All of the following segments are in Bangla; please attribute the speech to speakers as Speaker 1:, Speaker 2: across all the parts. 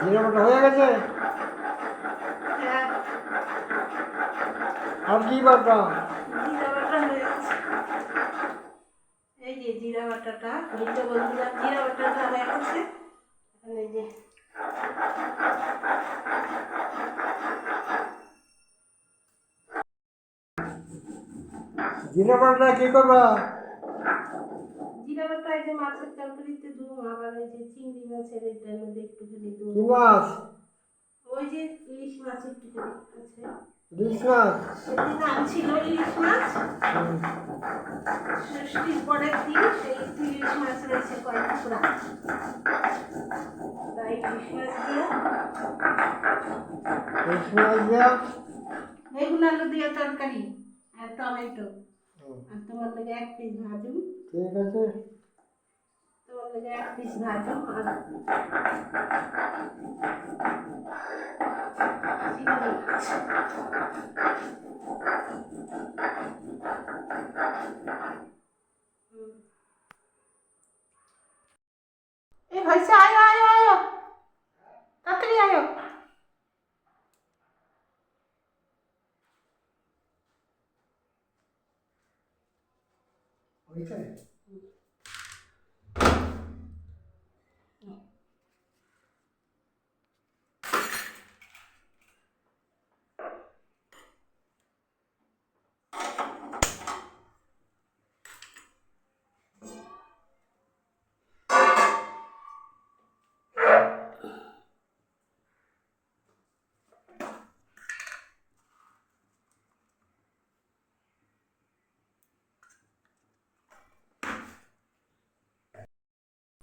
Speaker 1: জিরা বাটা হয়ে গেছে।
Speaker 2: হ্যাঁ,
Speaker 1: আর কি বাটা?
Speaker 2: জিরা বাটা হয়ে গেছে। এই যে জিরা বাটাটা, এই তো বন্ধুরা জিরা বাটাটা হয়ে গেছে। এই যে
Speaker 1: জিরা বাটা কি করবা?
Speaker 2: জিরা বাটা এই যে মাছের তরকারিতে দেবো, আবার ওই যে চিংড়ি মাছের এটার মধ্যে একটুখানি দেবো।
Speaker 1: কি মাছ?
Speaker 2: ওই যে ইলিশ মাছ একটুখানি আছে,
Speaker 1: ইলিশ মাছ।
Speaker 2: সেদিন আনছিল ইলিশ মাছ, ষষ্ঠীর পরের দিন সেই ইলিশ মাছ রয়েছে কয়েক টুকরা, তাই ইলিশ মাছ দিয়ে
Speaker 1: ইলিশ মাছ দিয়া
Speaker 2: বেগুন আলু দিয়ে তরকারি আর টমেটো, আর তোমার লাগে এক পিস ভাজুন,
Speaker 1: ঠিক আছে।
Speaker 2: তোমার লাগে এক পিস ভাজুন আর চিংড়ি মাছ। এই হয়েছে, আয়ো আয়ো আয়ো, তাড়াতাড়ি আয়ো।
Speaker 1: হয়েছে।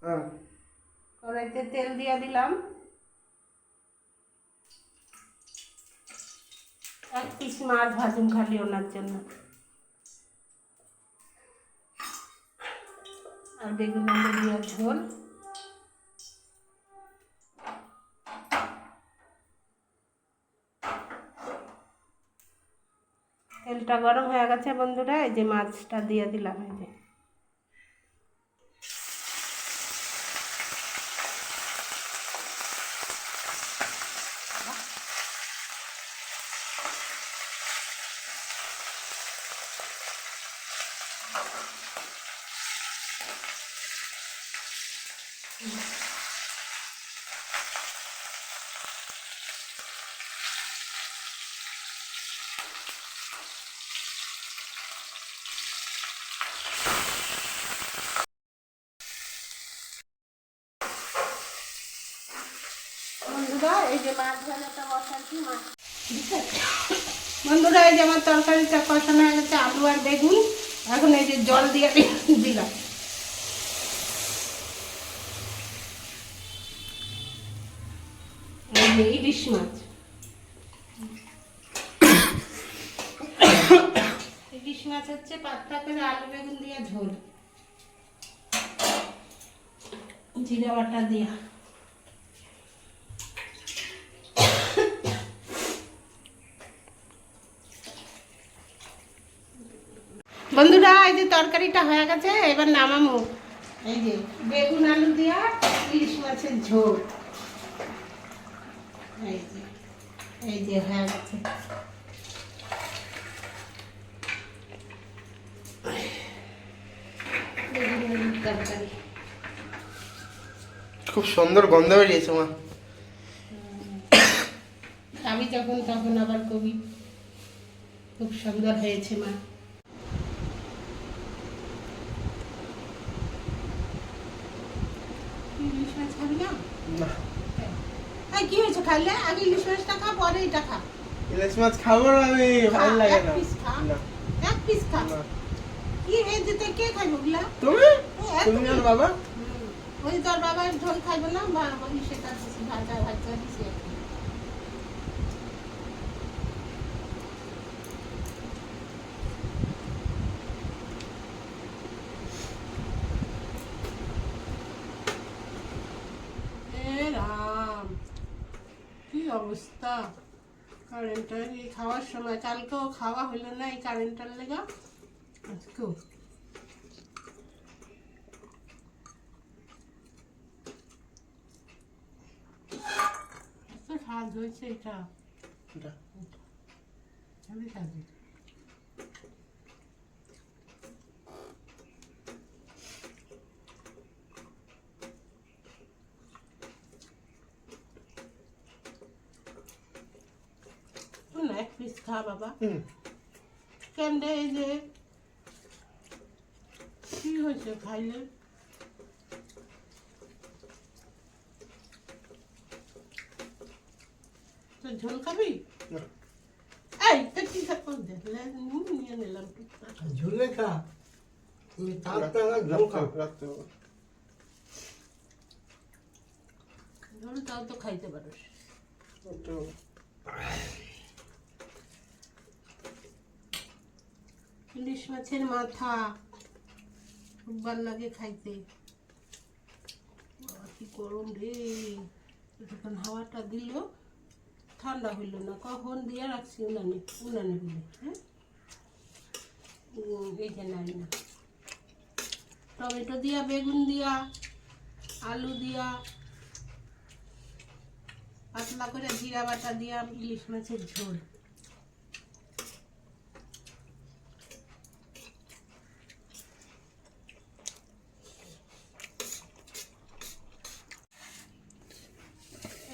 Speaker 1: হ্যাঁ।
Speaker 2: কড়াইতে তেল দিয়ে দিলাম, এক পিস মাছ ভাজুন খালি ওনার জন্য, আর বেগুন আলু দিয়ে ঝোল। তেলটা গরম হয়ে গেছে বন্ধুরা, এই যে মাছটা দিয়ে দিলাম, এই যে বন্ধুরা এই যে মাছ ভাজাটা বসাচ্ছি, মাছ বন্ধুরা এই যে আমার তরকারিটা কষানো হয়ে গেছে, আলু আর বেগুন, এখন এই যে জল দিয়ে দিলাম। এই যে ইলিশ মাছ, ইলিশ মাছ হচ্ছে পাতলা করে আলু বেগুন দিয়ে ঝোল, জিরা বাটা দিয়া। বন্ধুরা এই যে তরকারিটা হয়ে গেছে, এবার নামামো। এই যে বেগুন আলু দিয়া ইলিশ মাছের ঝোল, এই যে হয়ে গেছে। বেগুন আলুর তরকারি
Speaker 3: খুব সুন্দর গন্ধ বেরিয়েছে মা।
Speaker 2: আমি যখন তখন আবার কবি খুব সুন্দর হয়েছে মা। ইলিশ মাছ খাবি না?
Speaker 3: না,
Speaker 2: কি হয়েছে, খাইলে আগে ইলিশ মাছটা খা, পরে এটা খা।
Speaker 3: ইলিশ মাছ খাবো না আমি, ভালো লাগে না।
Speaker 2: এক পিস খা,
Speaker 3: না,
Speaker 2: এক পিস খা।
Speaker 3: না।
Speaker 2: কি হয়েছে, তো কে খাইব ওগুলা?
Speaker 3: তুমি
Speaker 2: এত
Speaker 3: তুমি আর
Speaker 2: কি?
Speaker 3: বাবা।
Speaker 2: ওই তোর বাবার ঝোল খাইবে না, বা ওই সেটা দিছি, ভাজা ভাজা দিছি। রাম, কি অবস্থা কারেন্টের, এই খাওয়ার সময় কালকেও খাওয়া হলো না এই কারেন্টের লেগা, আজকেও। স্বাদ হয়েছে এটা
Speaker 3: এটা
Speaker 2: আমি খাবি না এক পিস খা বাবা
Speaker 3: হুম
Speaker 2: কেন রে এই যে কি হয়েছে খাইলে তো ঝোল খাবি
Speaker 3: না।
Speaker 2: এই তো কি খাবো দেখলে নিয়ে নিলাম টুকটা
Speaker 1: ঝুলে খা তুমি থাকতে না ঝোল
Speaker 3: রাখতে
Speaker 1: খাও
Speaker 3: হবে, রাখতে হবে।
Speaker 2: ঝোল তাও তো খাইতে পারিস
Speaker 3: রাখতে হবে।
Speaker 2: ইলিশ মাছের মাথা খুব ভালো লাগে খাইতে বাবা, কি গরম রে যখন হাওয়াটা দিল ঠান্ডা হইল না কখন দিয়ে রাখছি উনানে উনানে হইলে হ্যাঁ এই যে নাই না টমেটো দিয়া বেগুন দিয়া আলু দিয়া পাতলা করে জিরা বাটা দিয়া ইলিশ মাছের ঝোল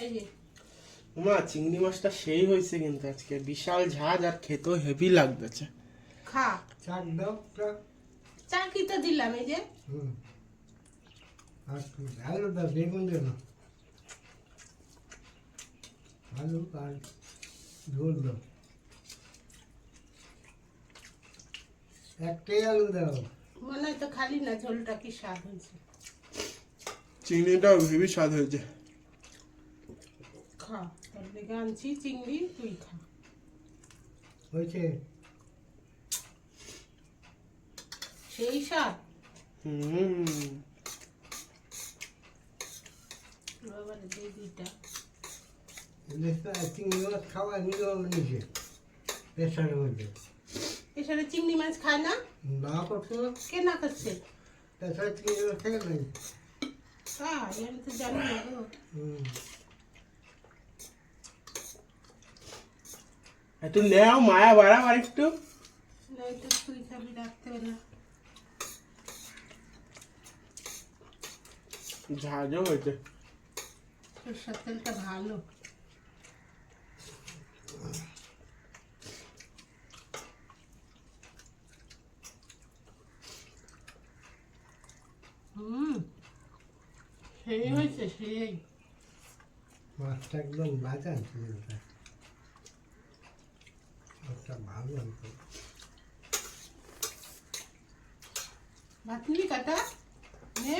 Speaker 2: এই যে
Speaker 3: মা চিংড়ি মাছটা সেই হয়েছে কিন্তু আজকে বিশাল ঝাঁজ আর খেতেও হেভি লাগতেছে
Speaker 2: খা
Speaker 1: চাক দাও চাক
Speaker 2: চাকি তো দিলাম এই যে
Speaker 1: হুম আর আলু দাও বেগুন দেও না আলু আর ঝোল দাও একটাই আলু দাও
Speaker 2: মনে হয় তো খালি না ঝোলটা কি স্বাদ হয়েছে
Speaker 3: চিংড়িটাও হেভি স্বাদ হয়েছে
Speaker 2: খা তোর লেগে আনছি চিংড়ি তুই খা
Speaker 1: হয়েছে
Speaker 2: সেই স্বাদ
Speaker 3: হুম
Speaker 2: বাবারে দে দুইটা
Speaker 1: চিংড়ি মাছ খাওয়া নিয়ম নিচে প্রেশারের মধ্যে
Speaker 2: এছাড়া চিংড়ি মাছ খায় না
Speaker 1: না করছো
Speaker 2: কে না খাচ্ছে
Speaker 1: প্রেশারে চিংড়ি মাছ খেয়ে নাই
Speaker 2: আমি তো জানি না গো
Speaker 1: হুম
Speaker 3: একটু নেও মায়া বাড়াও আর একটু
Speaker 2: না এটা তুই খাবি রাখতে হবে না
Speaker 3: ঝাঁজও হয়েছে
Speaker 2: সরষের তেলটা ভালো হুম সেই হয়েছে সেই
Speaker 1: মাছটা একদম বাজান চিংড়িটা মাছটা ভালো হতো
Speaker 2: ভাতলি কাটা নে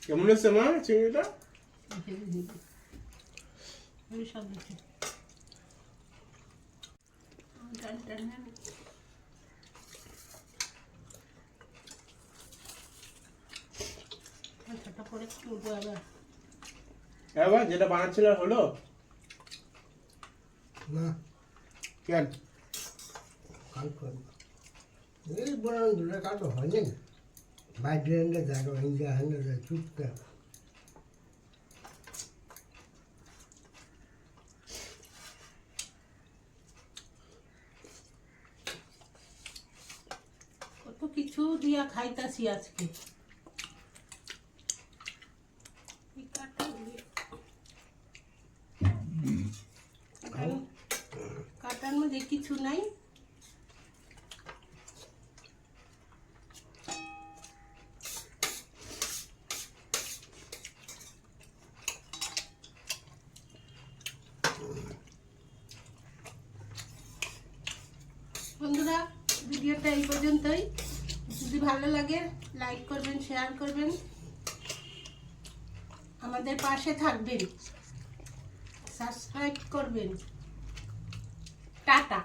Speaker 3: কেমন হয়েছে মা চিংড়িটা
Speaker 2: ওই সব দিচ্ছে ডালটা নেন ছোটা করে তুলবো আবার
Speaker 3: এবার যেটা বানাচ্ছিল আর হলো
Speaker 1: না
Speaker 3: কেন
Speaker 1: কাল করবো এই বড় দূরে কাটো হয়নি বাইরে এনে যাবো ইন্ডিয়া হেনে চুপচাপ
Speaker 2: কত কিছু দিয়া খাইতাছি আজকে এই কাঁটাগুলি কাটার মধ্যে কিছু নাই বন্ধুরা ভিডিওটা এই পর্যন্তই যদি ভালো লাগে লাইক করবেন শেয়ার করবেন আমাদের পাশে থাকবেন সাবস্ক্রাইব করবেন টাটা